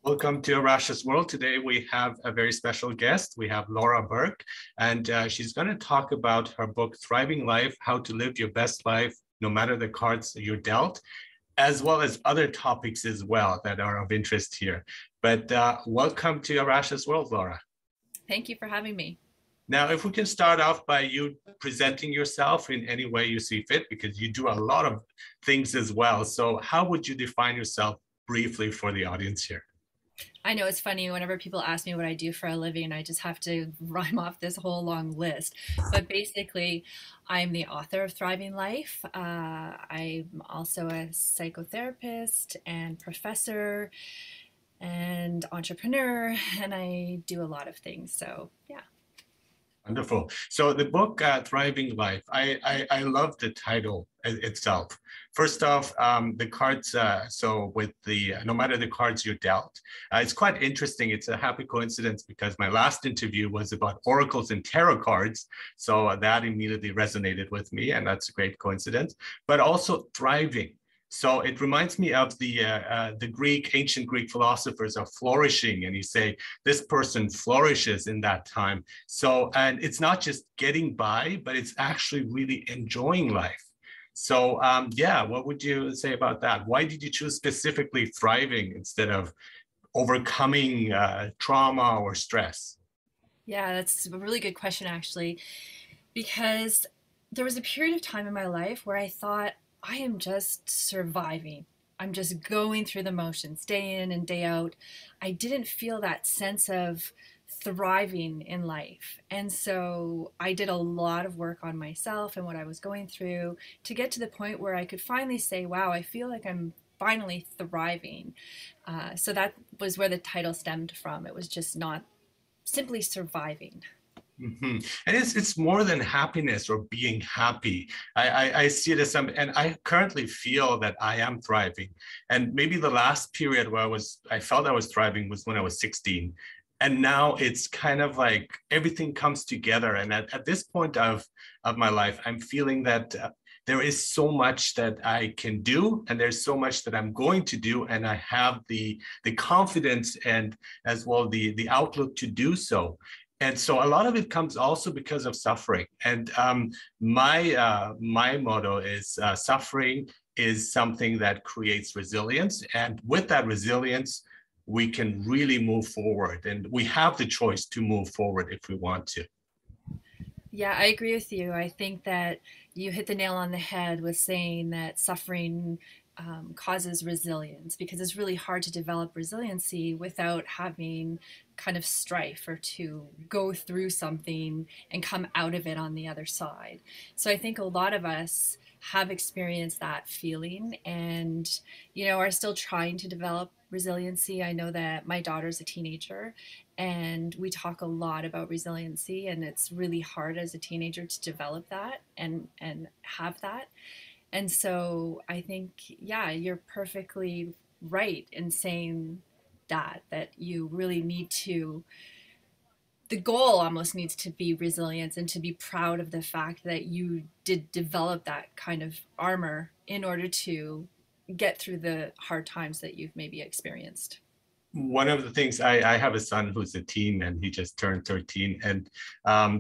Welcome to Arash's World. Today we have a very special guest. We have Laura Berg, and she's going to talk about her book, Thriving Life, How to Live Your Best Life, No Matter the Cards You're Dealt, as well as other topics as well that are of interest here. But welcome to Arash's World, Laura. Thank you for having me. Now, if we can start off by you presenting yourself in any way you see fit, because you do a lot of things as well. So how would you define yourself briefly for the audience here? I know it's funny whenever people ask me what I do for a living, I just have to rhyme off this whole long list. But basically, I'm the author of Thriving Life. I'm also a psychotherapist and professor and entrepreneur, and I do a lot of things. So, yeah. Wonderful. So the book, Thriving Life, I love the title itself. First off, the cards, so with the, no matter the cards you're dealt, it's quite interesting. It's a happy coincidence because my last interview was about oracles and tarot cards. So that immediately resonated with me, and that's a great coincidence. But also thriving. So it reminds me of the ancient Greek philosophers of flourishing, and you say this person flourishes in that time. So, and it's not just getting by, but it's actually really enjoying life. So, yeah, what would you say about that? Why did you choose specifically thriving instead of overcoming trauma or stress? Yeah, that's a really good question, actually, because there was a period of time in my life where I thought, I am just surviving. I'm just going through the motions day in and day out. I didn't feel that sense of thriving in life. And so I did a lot of work on myself and what I was going through to get to the point where I could finally say, wow, I feel like I'm finally thriving. So that was where the title stemmed from. It was just not simply surviving. Mm-hmm. And it's more than happiness or being happy. I see it as some, and I currently feel that I am thriving. And maybe the last period where I felt I was thriving was when I was 16. And now it's kind of like everything comes together. And at this point of my life, I'm feeling that there is so much that I can do, and there's so much that I'm going to do, and I have the confidence and as well the outlook to do so. And so a lot of it comes also because of suffering. And my motto is suffering is something that creates resilience. And with that resilience, we can really move forward. And we have the choice to move forward if we want to. Yeah, I agree with you. I think that you hit the nail on the head with saying that suffering causes resilience because it's really hard to develop resiliency without having kind of strife or to go through something and come out of it on the other side. So I think a lot of us have experienced that feeling and, are still trying to develop resiliency. I know that my daughter's a teenager and we talk a lot about resiliency, and it's really hard as a teenager to develop that and have that. And so I think, yeah, you're perfectly right in saying that you really need to, the goal almost needs to be resilience and to be proud of the fact that you did develop that kind of armor in order to get through the hard times that you've maybe experienced. One of the things I have a son who's a teen and he just turned 13, and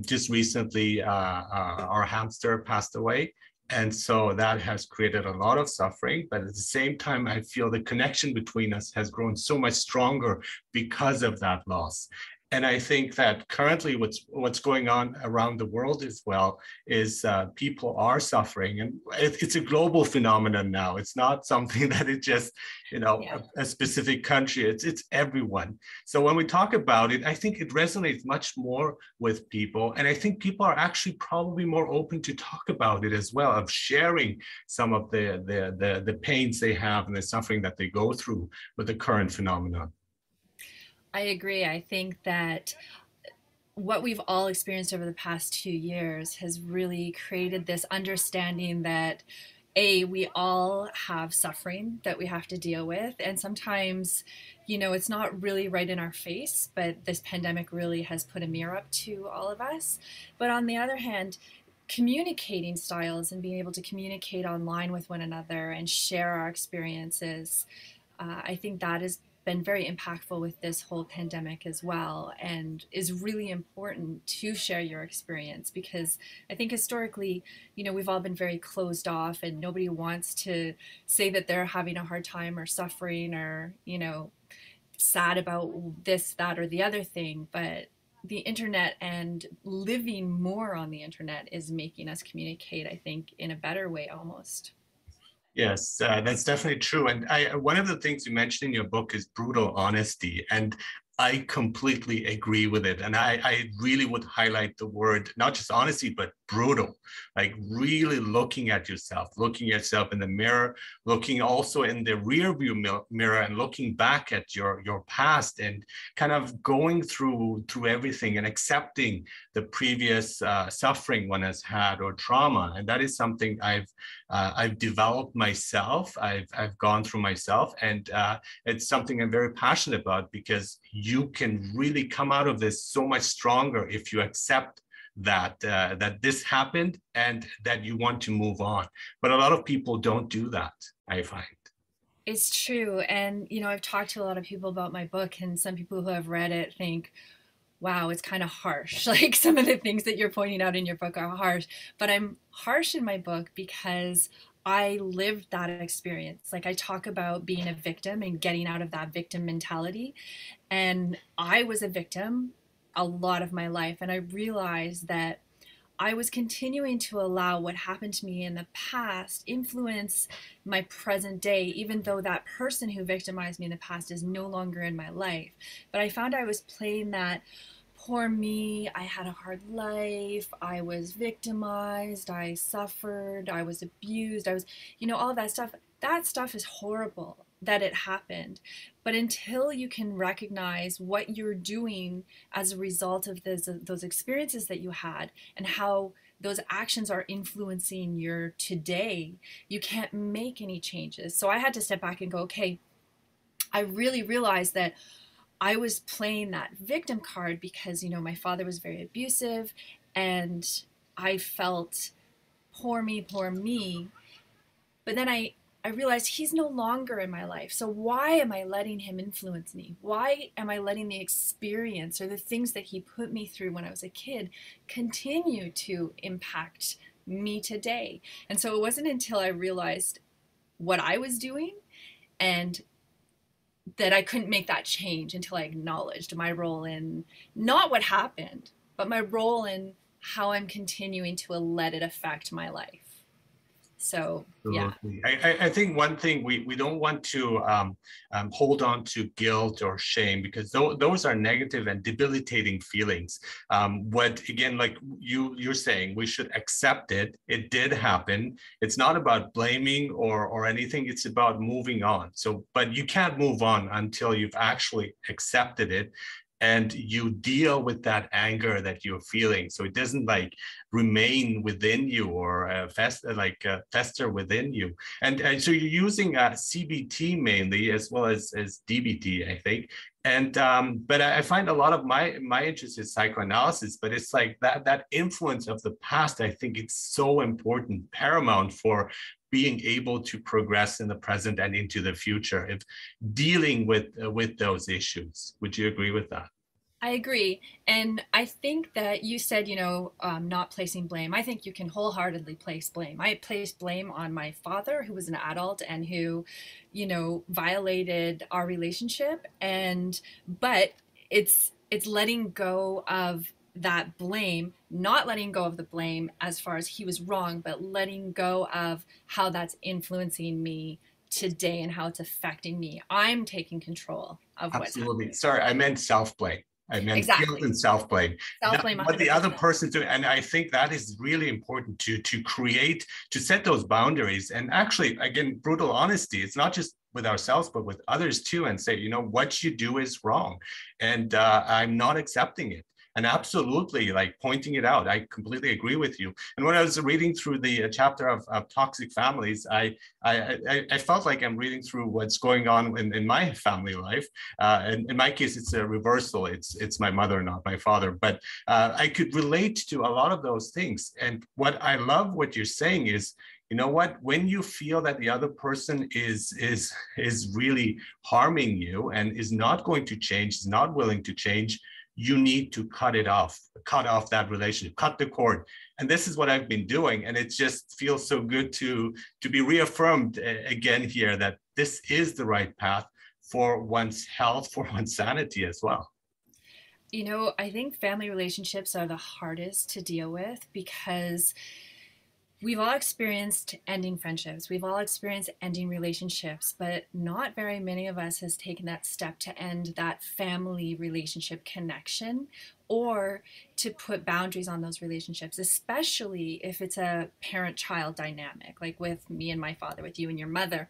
just recently our hamster passed away. And so that has created a lot of suffering, but at the same time, I feel the connection between us has grown so much stronger because of that loss. And I think that currently what's going on around the world as well is people are suffering, and it's a global phenomenon now. It's not something that it just Yeah. a specific country. It's everyone. So when we talk about it, I think it resonates much more with people, and I think people are actually probably more open to talk about it as well, of sharing some of the pains they have and the suffering that they go through with the current phenomenon. I agree. I think that what we've all experienced over the past 2 years has really created this understanding that we all have suffering that we have to deal with, and sometimes it's not really right in our face, but this pandemic really has put a mirror up to all of us. But on the other hand, communicating styles and being able to communicate online with one another and share our experiences, I think that is been very impactful with this whole pandemic as well, and is really important to share your experience, because I think historically, we've all been very closed off, and nobody wants to say that they're having a hard time or suffering or, sad about this, that, or the other thing. But the internet and living more on the internet is making us communicate, I think, in a better way almost. Yes, that's definitely true. And one of the things you mentioned in your book is brutal honesty. And I completely agree with it. And I really would highlight the word, not just honesty, but brutal, like really looking at yourself in the mirror, looking also in the rear view mirror and looking back at your past and kind of going through everything and accepting the previous suffering one has had or trauma. And that is something I've developed myself. I've gone through myself, and it's something I'm very passionate about, because you can really come out of this so much stronger if you accept that this happened and that you want to move on. But a lot of people don't do that, I find. It's true. And, I've talked to a lot of people about my book, and some people who have read it think, wow, it's kind of harsh. Like, some of the things that you're pointing out in your book are harsh. But I'm harsh in my book because I lived that experience. Like, I talk about being a victim and getting out of that victim mentality. And I was a victim a lot of my life. And I realized that I was continuing to allow what happened to me in the past influence my present day, even though that person who victimized me in the past is no longer in my life. But I found I was playing that poor me, I had a hard life, I was victimized, I suffered, I was abused, I was, all of that stuff. That stuff is horrible that it happened. But until you can recognize what you're doing as a result of those experiences that you had, and how those actions are influencing your today, you can't make any changes. So I had to step back and go, okay, I really realized that I was playing that victim card because, my father was very abusive, and I felt poor me, poor me. But then I realized he's no longer in my life. So why am I letting him influence me? Why am I letting the experience or the things that he put me through when I was a kid continue to impact me today? And so it wasn't until I realized what I was doing and that I couldn't make that change until I acknowledged my role in not what happened, but my role in how I'm continuing to let it affect my life. So, yeah. I think one thing we don't want to hold on to guilt or shame, because those are negative and debilitating feelings. What, again, like you're saying, we should accept it. It did happen. It's not about blaming or anything. It's about moving on. So, but you can't move on until you've actually accepted it and you deal with that anger that you're feeling. So it doesn't like remain within you or fester within you. And so you're using CBT mainly, as well as DBT, I think. And but I find a lot of my interest is psychoanalysis, but it's like that influence of the past. I think it's so important, paramount for being able to progress in the present and into the future, if dealing with those issues. Would you agree with that? I agree. And I think that you said, not placing blame. I think you can wholeheartedly place blame. I placed blame on my father, who was an adult and who, violated our relationship. But it's letting go of that blame, not letting go of the blame as far as he was wrong, but letting go of how that's influencing me today and how it's affecting me. I'm taking control of what's happening. Sorry, I meant self-blame. I meant exactly. Guilt and self-blame. Self-blame. What the other person doing, and I think that is really important to set those boundaries. And actually, again, brutal honesty. It's not just with ourselves, but with others too, and say, what you do is wrong, and I'm not accepting it. And absolutely, like pointing it out. I completely agree with you. And when I was reading through the chapter of toxic families, I felt like I'm reading through what's going on in my family life. And in my case, it's a reversal. It's my mother, not my father. But I could relate to a lot of those things. And what I love what you're saying is, you know what, when you feel that the other person is really harming you and is not going to change, is not willing to change, you need to cut off that relationship, cut the cord. And this is what I've been doing. And it just feels so good to be reaffirmed again here that this is the right path for one's health, for one's sanity as well. You know, I think family relationships are the hardest to deal with because we've all experienced ending friendships. We've all experienced ending relationships, but not very many of us has taken that step to end that family relationship connection or to put boundaries on those relationships, especially if it's a parent-child dynamic, like with me and my father, with you and your mother.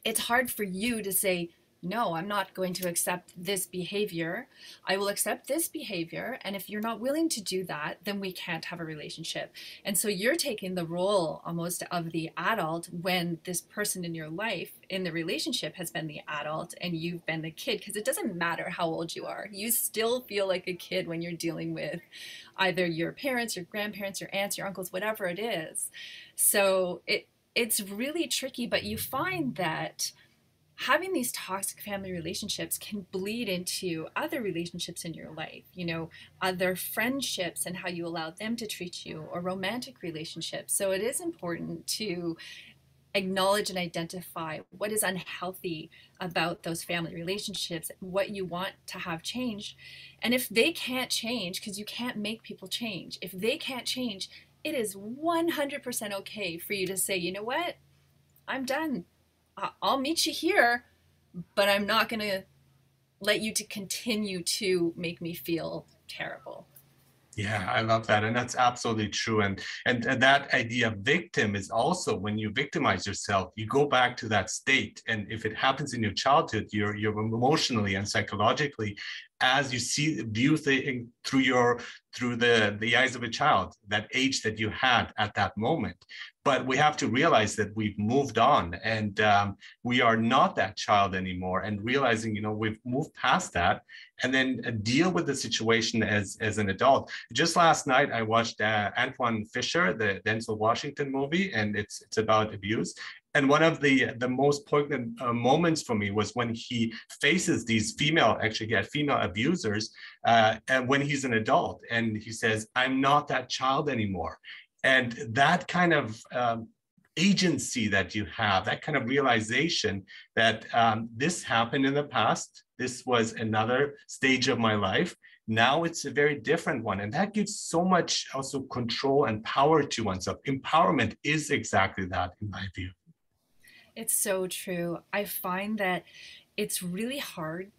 It's hard for you to say, no, I'm not going to accept this behavior. I will accept this behavior. And if you're not willing to do that, then we can't have a relationship. And so you're taking the role almost of the adult when this person in your life, in the relationship, has been the adult and you've been the kid. Because it doesn't matter how old you are. You still feel like a kid when you're dealing with either your parents, your grandparents, your aunts, your uncles, whatever it is. So it's really tricky, but you find that having these toxic family relationships can bleed into other relationships in your life, you know, other friendships and how you allow them to treat you, or romantic relationships. So it is important to acknowledge and identify what is unhealthy about those family relationships, what you want to have changed. And if they can't change, because you can't make people change, if they can't change, it is 100% okay for you to say, you know what, I'm done. I'll meet you here, but I'm not going to let you to continue to make me feel terrible. Yeah, I love that. And that's absolutely true. And that idea of victim is also when you victimize yourself, you go back to that state. And if it happens in your childhood, you're emotionally and psychologically, as you see, view through the eyes of a child, that age that you had at that moment. But we have to realize that we've moved on and we are not that child anymore, and realizing, you know, we've moved past that, and then deal with the situation as an adult. Just last night, I watched Antoine Fisher, the Denzel Washington movie, and it's about abuse. And one of the most poignant moments for me was when he faces these actually he had female abusers, and when he's an adult, and he says, "I'm not that child anymore." And that kind of agency that you have, that kind of realization that this happened in the past, this was another stage of my life, now it's a very different one. And that gives so much also control and power to oneself. Empowerment is exactly that, in my view. It's so true. I find that it's really hard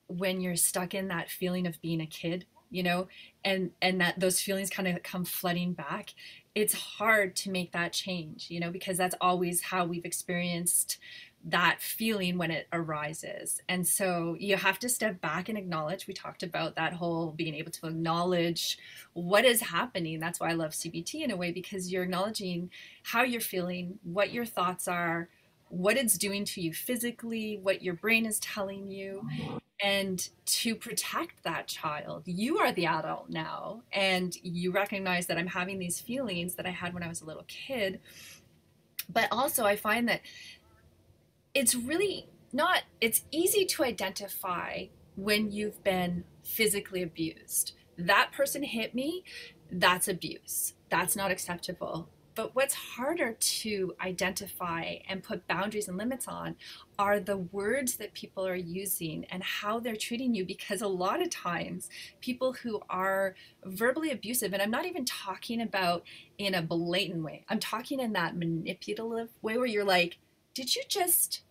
when you're stuck in that feeling of being a kid, you know, and that those feelings kind of come flooding back. It's hard to make that change, you know, because that's always how we've experienced that feeling when it arises. And so you have to step back and acknowledge. We talked about that whole being able to acknowledge what is happening. That's why I love CBT in a way, because you're acknowledging how you're feeling, what your thoughts are, what it's doing to you physically, what your brain is telling you, and to protect that child. You are the adult now, and you recognize that I'm having these feelings that I had when I was a little kid. But also, I find that it's really not, it's easy to identify when you've been physically abused. That person hit me, that's abuse. That's not acceptable. But what's harder to identify and put boundaries and limits on are the words that people are using and how they're treating you. Because a lot of times people who are verbally abusive, and I'm not even talking about in a blatant way, I'm talking in that manipulative way where you're like, did you just,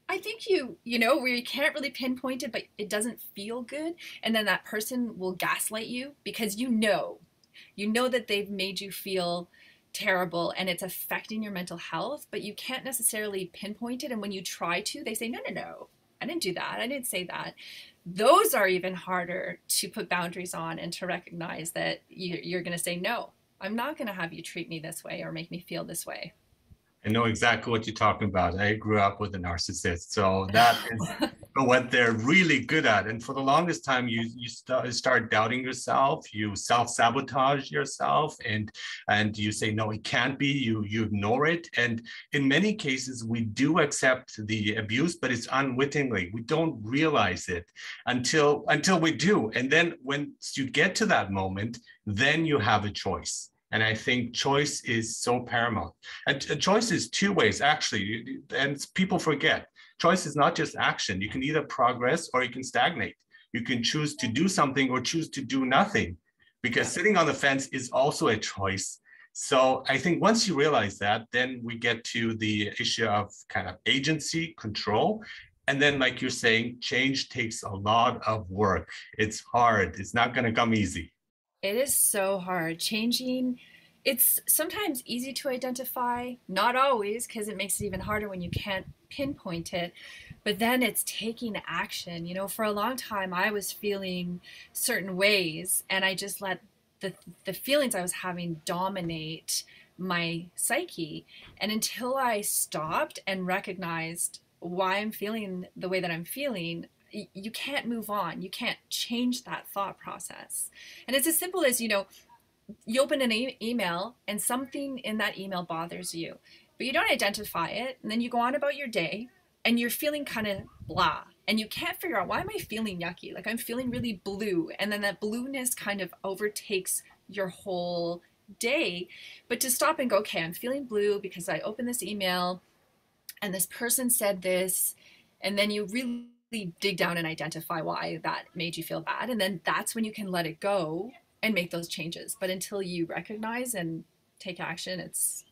I think you know, where you can't really pinpoint it, but it doesn't feel good. And then that person will gaslight you because you know that they've made you feel terrible and it's affecting your mental health, but you can't necessarily pinpoint it. And when you try to, they say, no, no, no, I didn't do that. I didn't say that. Those are even harder to put boundaries on and to recognize that you're going to say, no, I'm not going to have you treat me this way or make me feel this way. I know exactly what you're talking about. I grew up with a narcissist. So that is what they're really good at. And for the longest time, you start doubting yourself, you self-sabotage yourself, and you say, no, it can't be, you ignore it. And in many cases, we do accept the abuse, but it's unwittingly. We don't realize it until we do. And then once you get to that moment, then you have a choice. And I think choice is so paramount. And choice is two ways, actually, and people forget. Choice is not just action. You can either progress or you can stagnate. You can choose to do something or choose to do nothing, because sitting on the fence is also a choice. So I think once you realize that, then we get to the issue of kind of agency, control. And then, like you're saying, change takes a lot of work. It's hard. It's not going to come easy. It is so hard. Changing, it's sometimes easy to identify, not always, because it makes it even harder when you can't pinpoint it. But then it's taking action. You know, for a long time, I was feeling certain ways, and I just let the feelings I was having dominate my psyche. And until I stopped and recognized why I'm feeling the way that I'm feeling, you can't move on. You can't change that thought process. And it's as simple as, you know, you open an email and something in that email bothers you, but you don't identify it. And then you go on about your day and you're feeling kind of blah. And you can't figure out, why am I feeling yucky? Like, I'm feeling really blue. And then that blueness kind of overtakes your whole day. But to stop and go, okay, I'm feeling blue because I opened this email and this person said this. And then you really dig down and identify why that made you feel bad. And then that's when you can let it go and make those changes. But until you recognize and take action, it's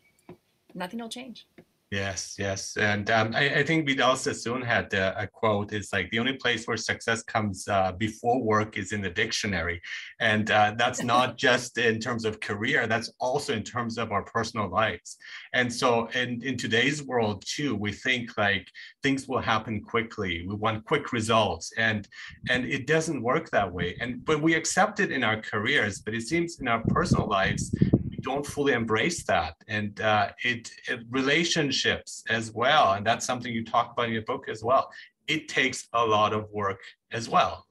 nothing will change. Yes, yes. And I think Vidal Sassoon had a quote. It's like, the only place where success comes before work is in the dictionary. And that's not just in terms of career, that's also in terms of our personal lives. And so in today's world too, we think like things will happen quickly. We want quick results, and it doesn't work that way. But we accept it in our careers, but it seems in our personal lives, don't fully embrace that. And it relationships as well, and that's something you talk about in your book as well. It takes a lot of work as well.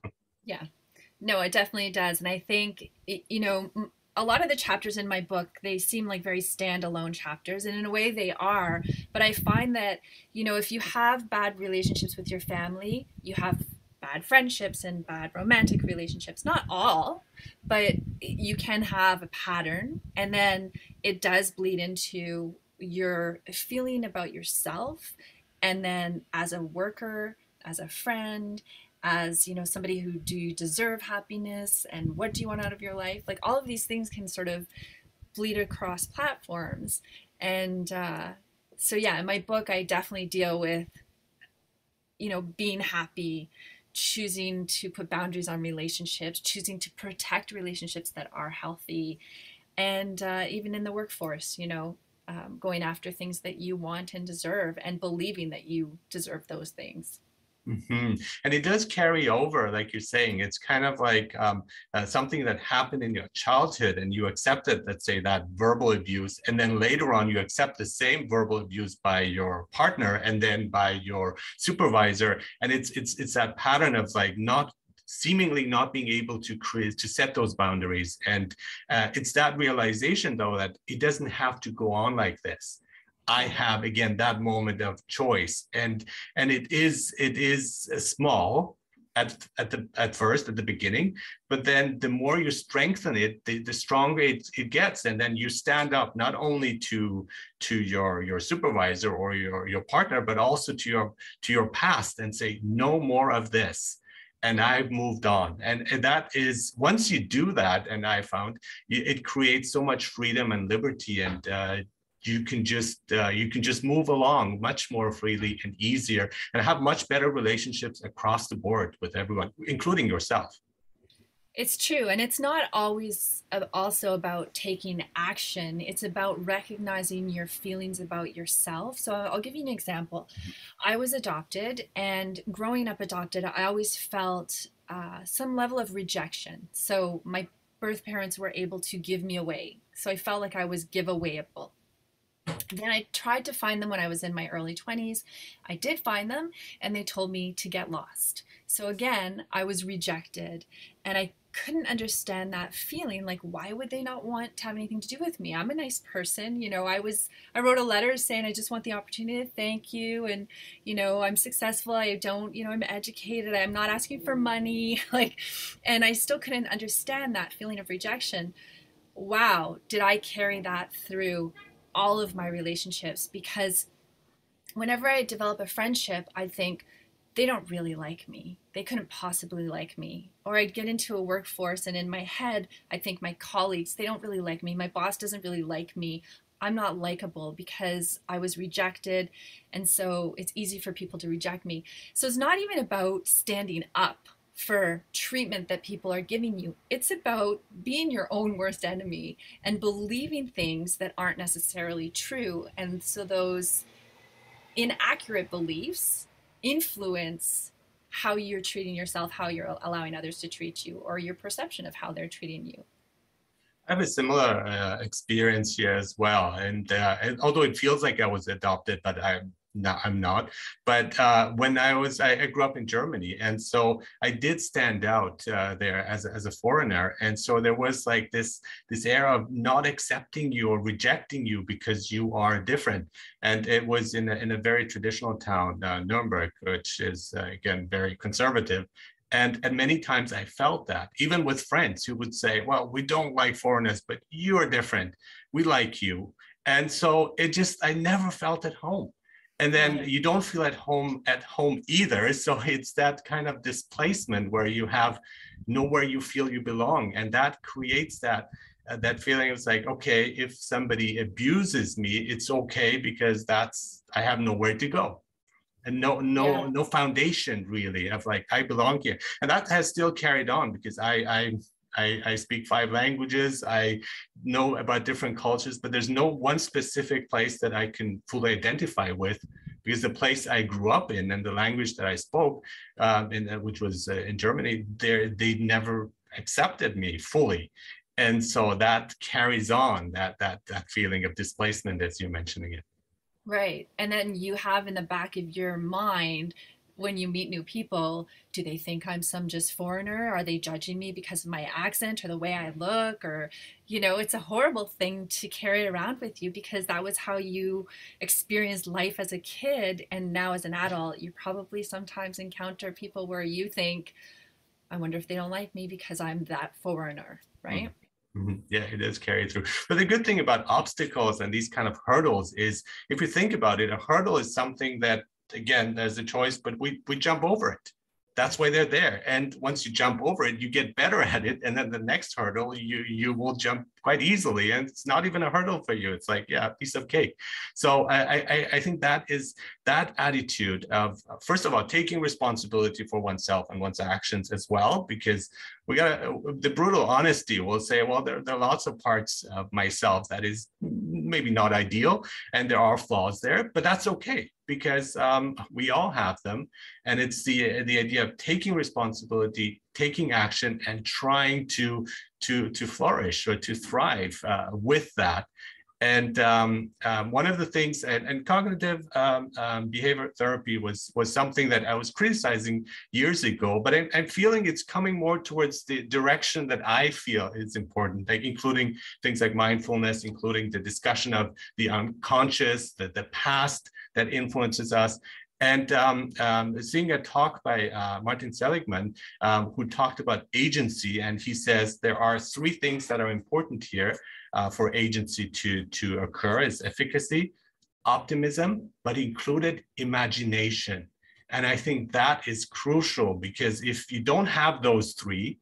Yeah, no, it definitely does. And I think, you know, a lot of the chapters in my book, they seem like very standalone chapters, and in a way they are. But I find that, you know, if you have bad relationships with your family, you have bad friendships and bad romantic relationships. Not all, but you can have a pattern, and then it does bleed into your feeling about yourself, and then as a worker, as a friend, as, you know, somebody who, do you deserve happiness, and what do you want out of your life? Like, all of these things can sort of bleed across platforms. And so yeah, in my book I definitely deal with, you know, being happy, choosing to put boundaries on relationships, choosing to protect relationships that are healthy, and even in the workforce, you know, going after things that you want and deserve, and believing that you deserve those things. Mm-hmm. And it does carry over, like you're saying. It's kind of like something that happened in your childhood, and you accepted, let's say, that verbal abuse, and then later on you accept the same verbal abuse by your partner and then by your supervisor, and it's that pattern of like not seemingly not being able to create, to set those boundaries. And it's that realization, though, that it doesn't have to go on like this. I have, again, that moment of choice, and it is small at first, at the beginning, but then the more you strengthen it, the stronger it gets, and then you stand up not only to your supervisor or your partner, but also to your past, and say, no more of this. And I've moved on. And that is, once you do that, and I found it creates so much freedom and liberty, and you can just move along much more freely and easier, and have much better relationships across the board with everyone, including yourself. It's true. And it's not always also about taking action. It's about recognizing your feelings about yourself. So I'll give you an example. I was adopted, and growing up adopted, I always felt some level of rejection. So my birth parents were able to give me away. So I felt like I was giveawayable. Then I tried to find them when I was in my early 20s. I did find them, and they told me to get lost. So again, I was rejected, and I couldn't understand that feeling. Like, why would they not want to have anything to do with me? I'm a nice person. I wrote a letter saying I just want the opportunity to thank you, and I'm successful. I don't, I'm educated. I'm not asking for money. Like, and I still couldn't understand that feeling of rejection. Wow, did I carry that through all of my relationships? Because whenever I develop a friendship, I think they don't really like me. They couldn't possibly like me. Or I'd get into a workforce and in my head, I think my colleagues, they don't really like me. My boss doesn't really like me. I'm not likable because I was rejected. And so it's easy for people to reject me. So it's not even about standing up for treatment that people are giving you. It's about being your own worst enemy and believing things that aren't necessarily true. And so those inaccurate beliefs influence how you're treating yourself, how you're allowing others to treat you, or your perception of how they're treating you. I have a similar experience here as well. And although it feels like I was adopted, but I'm not. But when I grew up in Germany, and so I did stand out there as a foreigner. And so there was like this era of not accepting you or rejecting you because you are different. And it was in a very traditional town, Nuremberg, which is again very conservative. And many times I felt that, even with friends who would say, well, we don't like foreigners, but you are different. We like you. And so I never felt at home. And then Right. you don't feel at home either. So it's that kind of displacement where you have nowhere you feel you belong. And that creates that feeling. It's like, okay, if somebody abuses me, it's okay because I have nowhere to go and Yeah. no foundation really of like I belong here, and that has still carried on because I speak 5 languages. I know about different cultures, but there's no one specific place that I can fully identify with because the place I grew up in and the language that I spoke, which was in Germany, they never accepted me fully. And so that carries on that feeling of displacement as you're mentioning it. Right. And then you have in the back of your mind, when you meet new people, do they think I'm some just foreigner? Are they judging me because of my accent or the way I look? Or, it's a horrible thing to carry around with you because that was how you experienced life as a kid. And now as an adult, you probably sometimes encounter people where you think, I wonder if they don't like me because I'm that foreigner, right? Yeah, it is carried through. But the good thing about obstacles and these kind of hurdles is, if you think about it, a hurdle is something that, again, there's a choice, but we jump over it. That's why they're there. And once you jump over it, you get better at it. And then the next hurdle, you will jump quite easily. And it's not even a hurdle for you. It's like, yeah, a piece of cake. So I think that is that attitude of, first of all, taking responsibility for oneself and one's actions as well, because the brutal honesty will say, well, there are lots of parts of myself that is maybe not ideal, and there are flaws there, but that's okay because we all have them. And it's the idea of taking responsibility, taking action, and trying to flourish or to thrive with that. And one of the things, and cognitive behavior therapy was something that I was criticizing years ago, but I'm feeling it's coming more towards the direction that I feel is important, like including things like mindfulness, including the discussion of the unconscious, the past that influences us. And seeing a talk by Martin Seligman, who talked about agency, and he says there are 3 things that are important here for agency to occur: is efficacy, optimism, but included imagination. And I think that is crucial because if you don't have those 3,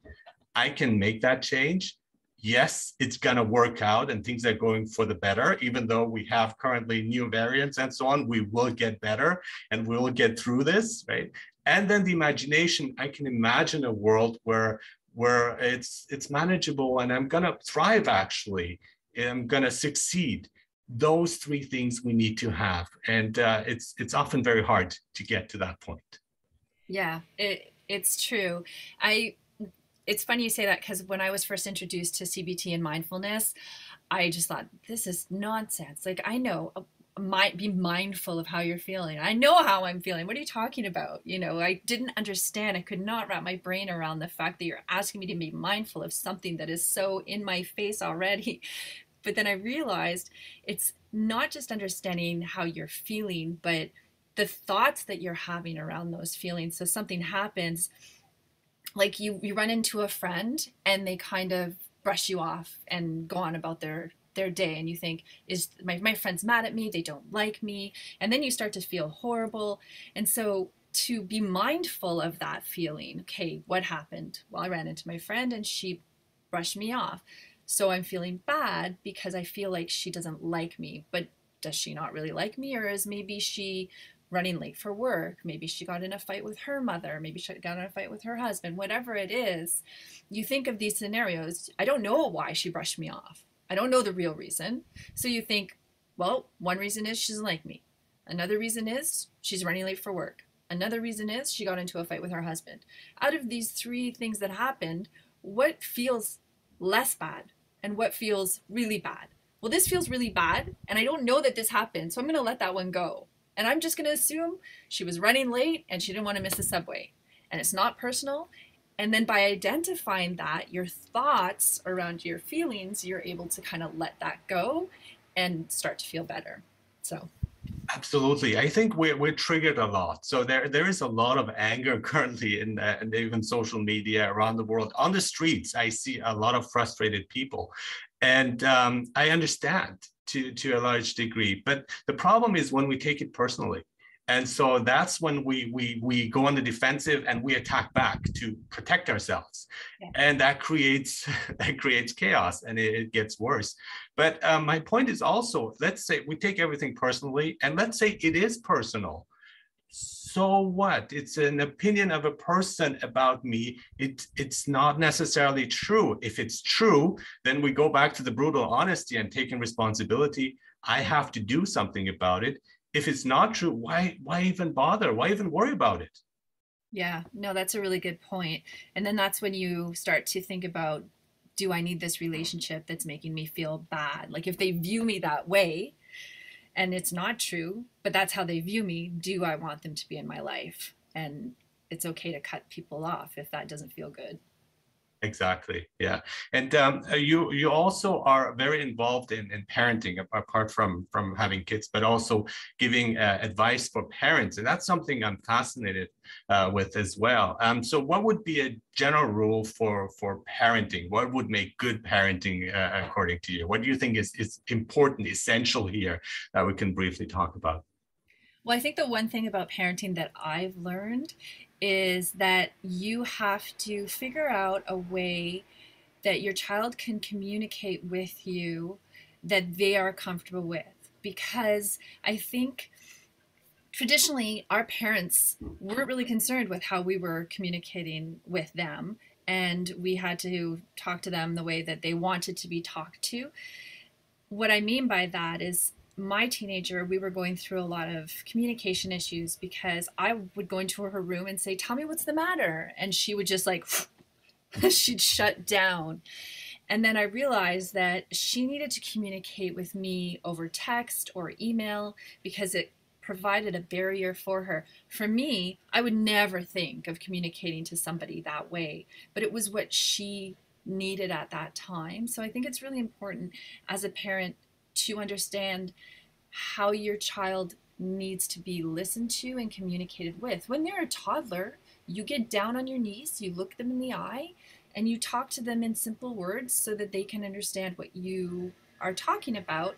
I can make that change. Yes, it's going to work out and things are going for the better, even though we have currently new variants and so on. We will get better and we'll get through this, right? And then the imagination, I can imagine a world where it's manageable and I'm going to thrive, actually. I'm going to succeed. Those 3 things we need to have. And it's often very hard to get to that point. Yeah, it's true. I It's funny you say that because when I was first introduced to CBT and mindfulness, I just thought, this is nonsense. Like, I know might be mindful of how you're feeling. I know how I'm feeling. What are you talking about? You know, I didn't understand. I could not wrap my brain around the fact that you're asking me to be mindful of something that is so in my face already. But then I realized it's not just understanding how you're feeling, but the thoughts that you're having around those feelings. So something happens, like you run into a friend and they kind of brush you off and go on about their day, and you think, is my friend's mad at me, they don't like me, and then you start to feel horrible. And so to be mindful of that feeling, okay, what happened? Well, I ran into my friend and she brushed me off, so I'm feeling bad because I feel like she doesn't like me. But does she not really like me? Or is maybe she running late for work? Maybe she got in a fight with her mother. Maybe she got in a fight with her husband. Whatever it is, you think of these scenarios. I don't know why she brushed me off. I don't know the real reason. So you think, well, one reason is she doesn't like me. Another reason is she's running late for work. Another reason is she got into a fight with her husband. Out of these three things that happened, what feels less bad and what feels really bad? Well, this feels really bad, and I don't know that this happened, so I'm going to let that one go. And I'm just going to assume she was running late and she didn't want to miss the subway. And it's not personal. And then by identifying that, your thoughts around your feelings, you're able to kind of let that go and start to feel better. So. Absolutely. I think we're triggered a lot. So there is a lot of anger currently in and even social media around the world. On the streets, I see a lot of frustrated people. And I understand to a large degree. But the problem is when we take it personally. And so that's when we go on the defensive and we attack back to protect ourselves. Yeah. And that creates chaos, and it gets worse. But my point is also, let's say we take everything personally, and let's say it is personal. So what? It's an opinion of a person about me. It's not necessarily true. If it's true, then we go back to the brutal honesty and taking responsibility. I have to do something about it. If it's not true, why even bother? Why even worry about it? Yeah, no, that's a really good point. And then that's when you start to think about, do I need this relationship that's making me feel bad? Like if they view me that way and it's not true, but that's how they view me, do I want them to be in my life? And it's okay to cut people off if that doesn't feel good. Exactly. Yeah. And you also are very involved in parenting, apart from having kids, but also giving advice for parents. And that's something I'm fascinated with as well. So what would be a general rule for parenting? What would make good parenting according to you? What do you think is important, essential here that we can briefly talk about? Well, I think the one thing about parenting that I've learned is that you have to figure out a way that your child can communicate with you that they are comfortable with. Because I think traditionally our parents weren't really concerned with how we were communicating with them, and we had to talk to them the way that they wanted to be talked to. What I mean by that is, my teenager, we were going through a lot of communication issues because I would go into her room and say, tell me what's the matter. And she would just like, she'd shut down. And then I realized that she needed to communicate with me over text or email because it provided a barrier for her. For me, I would never think of communicating to somebody that way, but it was what she needed at that time. So I think it's really important as a parent to understand how your child needs to be listened to and communicated with. When they're a toddler, you get down on your knees, you look them in the eye, and you talk to them in simple words so that they can understand what you are talking about.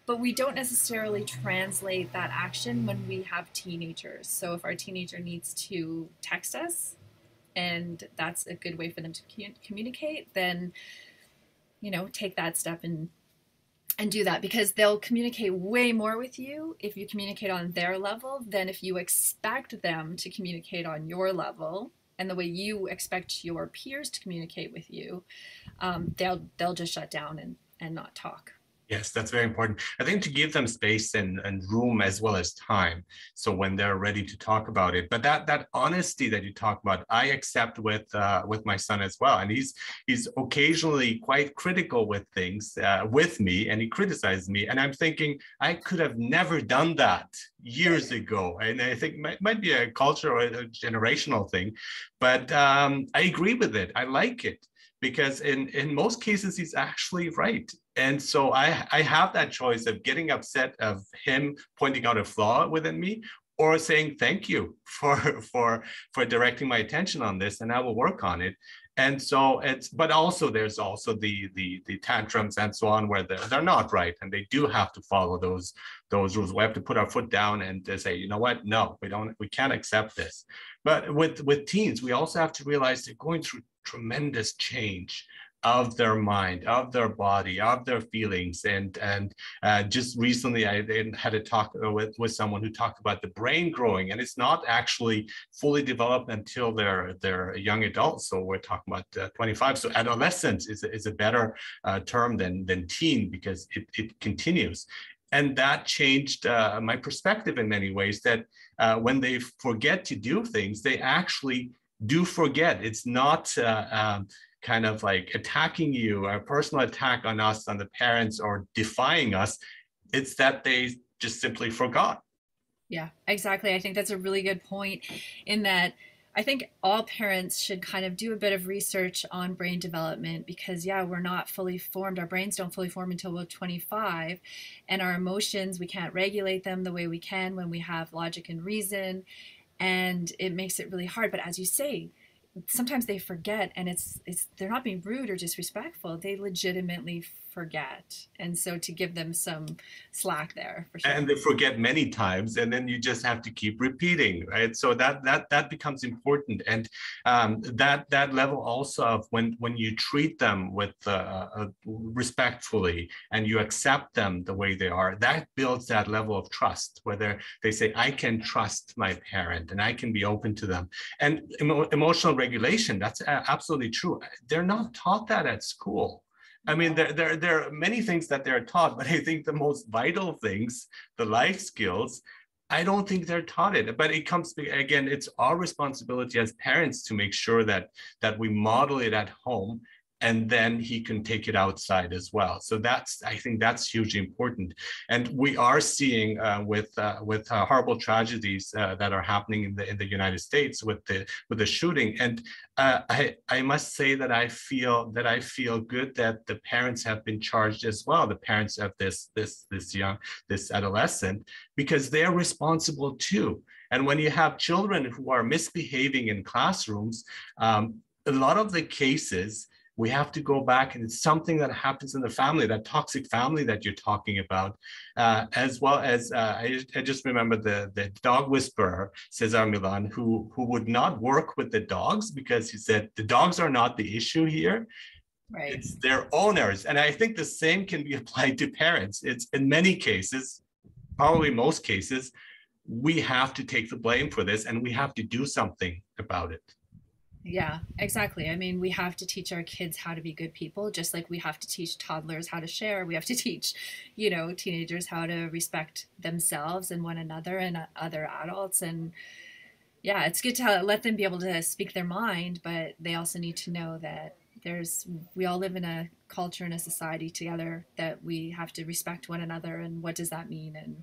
But we don't necessarily translate that action when we have teenagers. So if our teenager needs to text us, and that's a good way for them to communicate, then, you know, take that step and do that, because they'll communicate way more with you if you communicate on their level than if you expect them to communicate on your level and the way you expect your peers to communicate with you. They'll just shut down and not talk. Yes, that's very important. I think to give them space and room as well as time. So when they're ready to talk about it, but that honesty that you talk about, I accept with my son as well. And he's occasionally quite critical with things with me, and he criticizes me. And I'm thinking I could have never done that years ago. And I think might be a cultural or a generational thing, but I agree with it. I like it because in most cases he's actually right. And so I have that choice of getting upset of him pointing out a flaw within me, or saying thank you for directing my attention on this, and I will work on it. And so but also there's also the tantrums and so on where they're not right, and they do have to follow those rules. We have to put our foot down and say, you know what, no, we can't accept this. But with teens, we also have to realize they're going through tremendous change of their mind, of their body, of their feelings. And just recently, I had a talk with someone who talked about the brain growing, and it's not actually fully developed until they're young adults. So we're talking about 25. So adolescence is a better term than teen, because it continues. And that changed my perspective in many ways, that when they forget to do things, they actually do forget. It's not kind of like attacking you, a personal attack on us, on the parents, or defying us. It's that they just simply forgot. Yeah, exactly. I think that's a really good point, in that I think all parents should kind of do a bit of research on brain development, because, yeah, we're not fully formed. Our brains don't fully form until we're 25. And our emotions, we can't regulate them the way we can when we have logic and reason. And it makes it really hard. But as you say, sometimes they forget, and it's they're not being rude or disrespectful. They legitimately forget. And so to give them some slack there, for sure. And they forget many times, and then you just have to keep repeating, right? So that becomes important. And that level also of when you treat them with respectfully, and you accept them the way they are, that builds that level of trust, where they say, I can trust my parent and I can be open to them. And emotional regulation, that's absolutely true. They're not taught that at school. I mean, there are many things that they're taught, but I think the most vital things, the life skills, I don't think they're taught it. But it comes, again, it's our responsibility as parents to make sure that we model it at home, and then he can take it outside as well. So I think that's hugely important. And we are seeing with horrible tragedies that are happening in the United States with the shooting. And I must say that I feel good that the parents have been charged as well, the parents of this adolescent, because they're responsible too. And when you have children who are misbehaving in classrooms, a lot of the cases, we have to go back, and it's something that happens in the family, that toxic family that you're talking about, as well as I just remember the dog whisperer, Cesar Millan, who would not work with the dogs because he said the dogs are not the issue here. Right. It's their owners. And I think the same can be applied to parents. It's in many cases, probably most cases, we have to take the blame for this, and we have to do something about it. Yeah, exactly. I mean, we have to teach our kids how to be good people, just like we have to teach toddlers how to share. We have to teach, teenagers how to respect themselves and one another and other adults. And yeah, it's good to let them be able to speak their mind, but they also need to know that we all live in a culture and a society together, that we have to respect one another. And what does that mean? And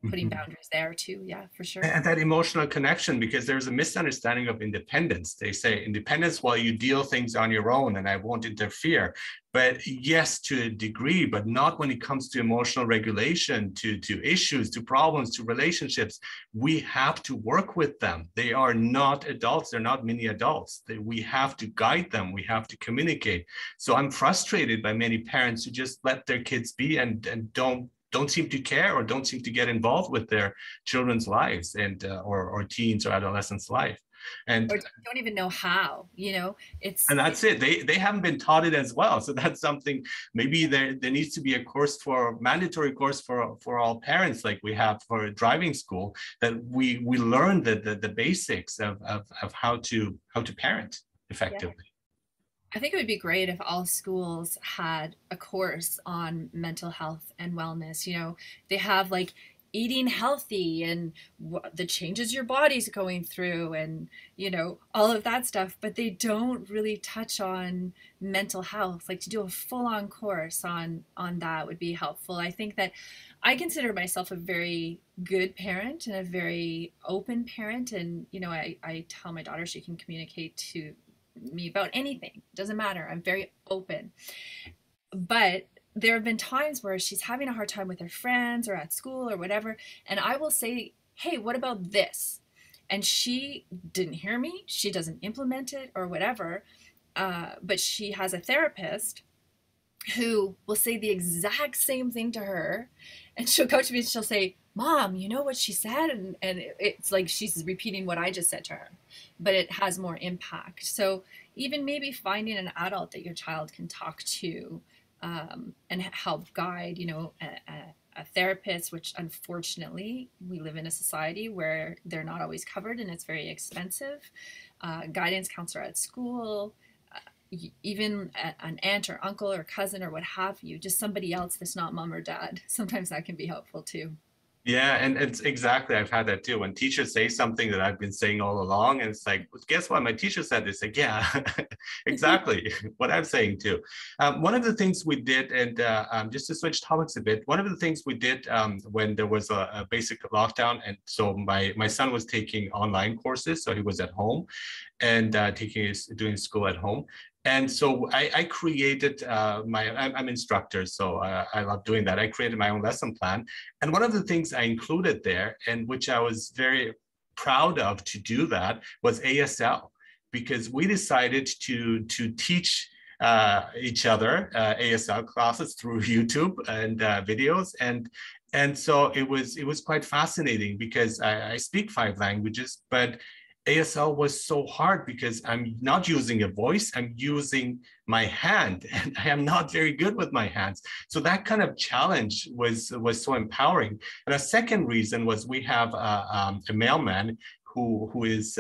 putting boundaries there too. Yeah, for sure. And that emotional connection, because there's a misunderstanding of independence. They say independence, while you deal things on your own and I won't interfere. But yes, to a degree, but not when it comes to emotional regulation, to issues, to problems, to relationships. We have to work with them. They are not adults. They're not mini adults. We have to guide them. We have to communicate. So I'm frustrated by many parents who just let their kids be and don't seem to care, or don't seem to get involved with their children's lives, and or teens or adolescents' life, and or don't even know how. And that's it. They haven't been taught it as well. So that's something. Maybe there needs to be a mandatory course for all parents, like we have for driving school, that we learn the basics of how to parent effectively. I think it would be great if all schools had a course on mental health and wellness. You know, they have like eating healthy and the changes your body's going through and, you know, all of that stuff, but they don't really touch on mental health. Like to do a full-on course on that would be helpful. I think that I consider myself a very good parent and a very open parent. And, you know, I tell my daughter she can communicate to me about anything. It doesn't matter. I'm very open. But there have been times where she's having a hard time with her friends or at school or whatever. And I will say, hey, what about this? And she didn't hear me. She doesn't implement it or whatever. But she has a therapist who will say the exact same thing to her. And she'll come to me and she'll say, Mom, you know what she said? And it's like she's repeating what I just said to her, but it has more impact. So even maybe finding an adult that your child can talk to and help guide, you know, a therapist, which unfortunately we live in a society where they're not always covered and it's very expensive. Guidance counselor at school, even an aunt or uncle or cousin or what have you, just somebody else that's not mom or dad. Sometimes that can be helpful too. Yeah, and it's exactly, I've had that too. When teachers say something that I've been saying all along, and it's like, "Well, guess what? My teacher said this." Like, yeah, exactly what I'm saying too. One of the things we did, and just to switch topics a bit, one of the things we did when there was a basic lockdown, and so my son was taking online courses, so he was at home and doing school at home. And so I created I'm instructor, so I love doing that. I created my own lesson plan. And one of the things I included there, and which I was very proud of to do that, was ASL, because we decided to teach each other ASL classes through YouTube and videos. And so it was quite fascinating because I speak 5 languages, but ASL was so hard because I'm not using a voice, I'm using my hand, and I am not very good with my hands. So that kind of challenge was so empowering. And a second reason was we have a mailman who is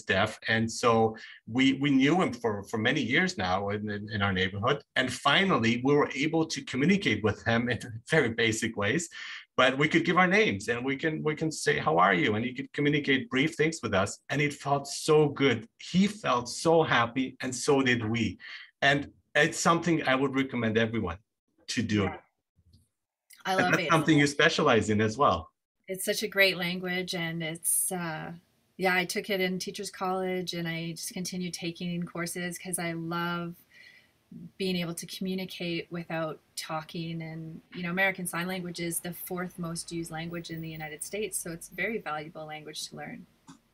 deaf, and so we knew him for many years now in our neighborhood. And finally, we were able to communicate with him in very basic ways, but we could give our names and we can say how are you, and he could communicate brief things with us, and it felt so good. He felt so happy, and so did we. And it's something I would recommend everyone to do. Yeah, I And love that's it. something you specialize in as well. It's such a great language, and yeah, I took it in teachers college and I just continued taking courses because I love being able to communicate without talking. And you know, American Sign Language is the fourth most used language in the United States, so it's a very valuable language to learn.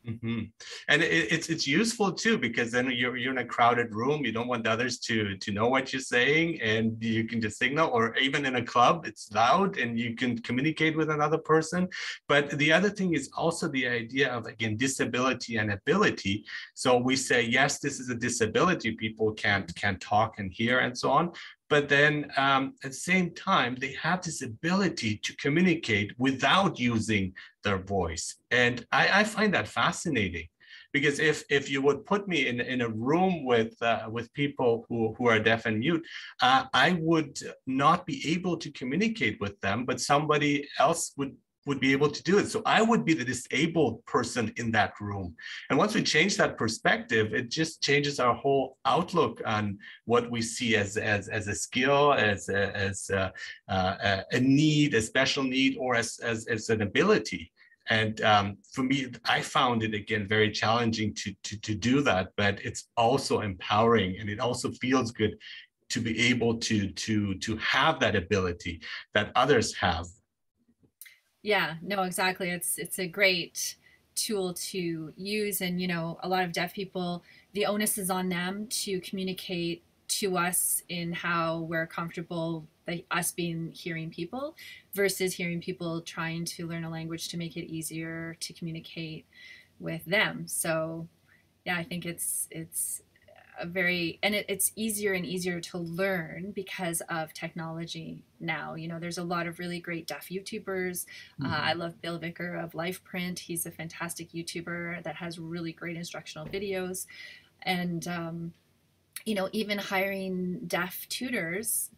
Mm-hmm. And it's useful too, because then you're in a crowded room. You don't want others to know what you're saying, and you can just signal. Or even in a club, it's loud, and you can communicate with another person. But the other thing is also the idea of, again, disability and ability. So we say, yes, this is a disability. People can't talk and hear and so on. But then at the same time, they have this ability to communicate without using their voice. And I find that fascinating, because if you would put me in a room with people who are deaf and mute, I would not be able to communicate with them, but somebody else would be able to do it. So I would be the disabled person in that room. And once we change that perspective, it just changes our whole outlook on what we see as a skill, as a need, a special need, or as an ability. And for me, I found it, again, very challenging to do that, but it's also empowering, and it also feels good to be able to have that ability that others have. Yeah, no, exactly. It's a great tool to use, and you know, a lot of deaf people, the onus is on them to communicate to us in how we're comfortable, like us being hearing people versus hearing people trying to learn a language to make it easier to communicate with them. So yeah, I think it's a very, and it's easier and easier to learn because of technology now. You know, there's a lot of really great deaf YouTubers. I love Bill Vicker of Lifeprint. He's a fantastic YouTuber that has really great instructional videos. And even hiring deaf tutors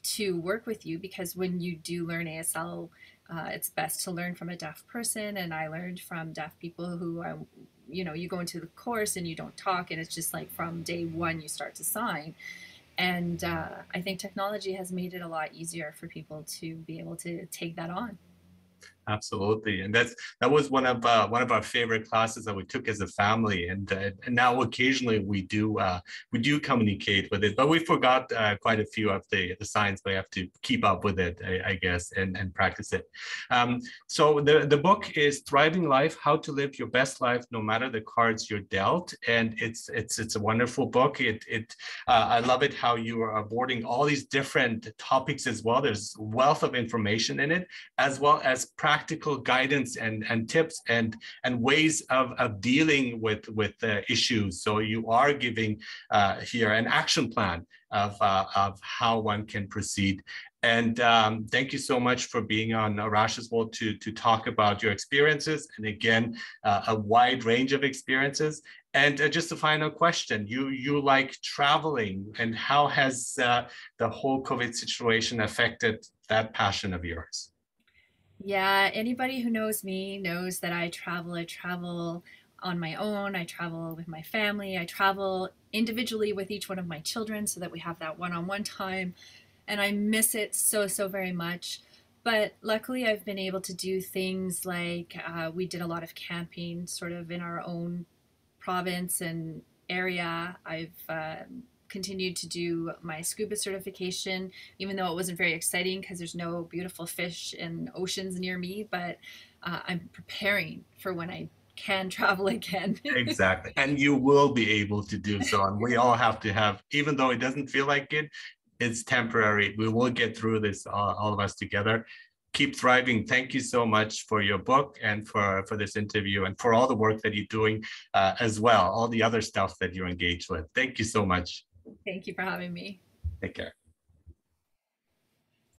to work with you, because when you do learn ASL, it's best to learn from a deaf person. And I learned from deaf people who, you go into the course and you don't talk, and it's just like from day one you start to sign. And I think technology has made it a lot easier for people to be able to take that on. Absolutely, and that was one of our favorite classes that we took as a family, and now occasionally we do communicate with it, but we forgot quite a few of the signs. We have to keep up with it, I guess, and practice it. So the book is Thriving Life: How to Live Your Best Life No Matter the Cards You're Dealt, and it's a wonderful book. I love it how you are abording all these different topics as well. There's wealth of information in it, as well as practical guidance and tips and ways of dealing with issues. So you are giving here an action plan of how one can proceed. And thank you so much for being on Arash as well to talk about your experiences. And again, a wide range of experiences. And just a final question, you like traveling, and how has the whole COVID situation affected that passion of yours? Yeah, anybody who knows me knows that I travel. I travel on my own, I travel with my family, I travel individually with each one of my children so that we have that one-on-one time. And I miss it so, so very much. But luckily, I've been able to do things like we did a lot of camping sort of in our own province and area. I've continued to do my scuba certification, even though it wasn't very exciting because there's no beautiful fish and oceans near me. But I'm preparing for when I can travel again. Exactly. And you will be able to do so. And we all have to have, even though it doesn't feel like it, it's temporary. We will get through this, all of us together. Keep thriving. Thank you so much for your book and for this interview, and for all the work that you're doing as well, all the other stuff that you're engaged with. Thank you so much. Thank you for having me. Take care.